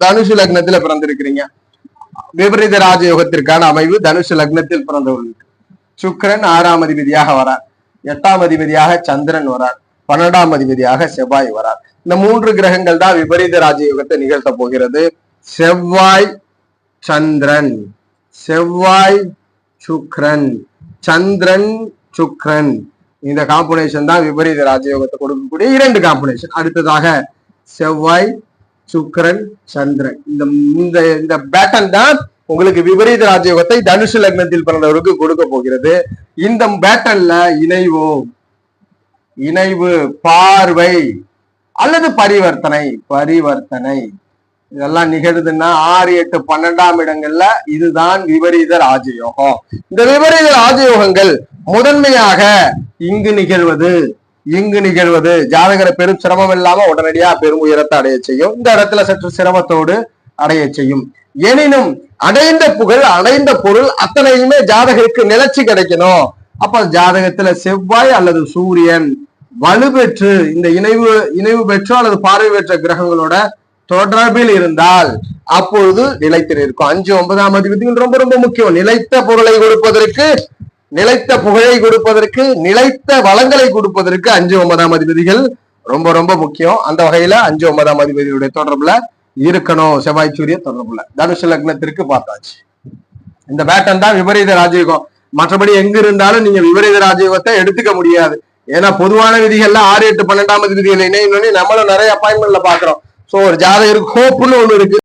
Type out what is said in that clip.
தனுசு லக்னத்துல பிறந்திருக்கிறீங்க. விபரீத ராஜயோகத்திற்கான அமைவு தனுசு லக்னத்தில் பிறந்தவர்களுக்கு. சுக்கிரன் 6ஆம் அதிபதியாக வரார், 8ஆம் அதிபதியாக சந்திரன் வரார், 12ஆம் அதிபதியாக செவ்வாய் வரார். இந்த 3 கிரகங்கள் தான் விபரீத ராஜயோகத்தை நிகழ்த்த போகிறது. செவ்வாய் சந்திரன், செவ்வாய் சுக்கிரன், சந்திரன் சுக்கிரன், இந்த காம்பினேஷன் தான் விபரீத ராஜயோகத்தை கொடுக்கக்கூடிய 2 காம்பினேஷன். அடுத்ததாக செவ்வாய் சுக்கிரன் சந்திரன், இந்த பேட்டர்ன் தான் உங்களுக்கு விபரீத ராஜயோகத்தை தனுசு லக்னத்தில் பிறந்தவருக்கு கொடுக்க போகிறது. இந்த பேட்டர்ன்ல இணைவு, பார்வை அல்லது பரிவர்த்தனை இதெல்லாம் நிகழுதுன்னா 6, 8, 12ஆம் இடங்கள்ல இதுதான் விபரீத ராஜயோகம். இந்த விபரீத ராஜயோகங்கள் முதன்மையாக இங்கு நிகழ்வது ஜாதகரை பெரும் சிரமம் இல்லாம உடனடியா பெரும் உயரத்தை அடைய செய்யும். இந்த இடத்துல சற்று சிரமத்தோடு அடைய செய்யும். எனினும் அடைந்த புகழ், அடைந்த பொருள் அத்தனையுமே ஜாதகருக்கு நிலைச்சு கிடைக்கணும். அப்ப ஜாதகத்துல செவ்வாய் அல்லது சூரியன் வலுப்பெற்று இந்த இணைவு பெற்றோ அல்லது பார்வை பெற்ற கிரகங்களோட தொடர்பில் இருந்தால் அப்பொழுது நிலைத்து இருக்கும். 5, 9ஆம் அதிபதிகள் ரொம்ப ரொம்ப முக்கியம். நிலைத்த பொருளை கொடுப்பதற்கு, நிலைத்த புகழை கொடுப்பதற்கு, நிலைத்த வளங்களை கொடுப்பதற்கு 5, 9ஆம் அதிபதிகள் ரொம்ப ரொம்ப முக்கியம். அந்த வகையில 5, 9ஆம் அதிபதியுடைய தொடர்புல இருக்கணும். செவ்வாய் சூரிய தொடர்புல தனுசு லக்னத்திற்கு பார்த்தாச்சு. இந்த பேட்டன் தான் விபரீத ராஜயோகம். மற்றபடி எங்க இருந்தாலும் நீங்க விபரீத ராஜயோகத்தை எடுத்துக்க முடியாது. ஏன்னா பொதுவான விதிகள்ல 6, 8, 12ஆம் அதிபதிகள் இணையணும்னு நம்மளும் நிறைய அப்பாயின்மெண்ட்ல பாக்குறோம். சோ ஒரு ஜாதகருக்கு ஹோப்னு ஒண்ணு இருக்கு.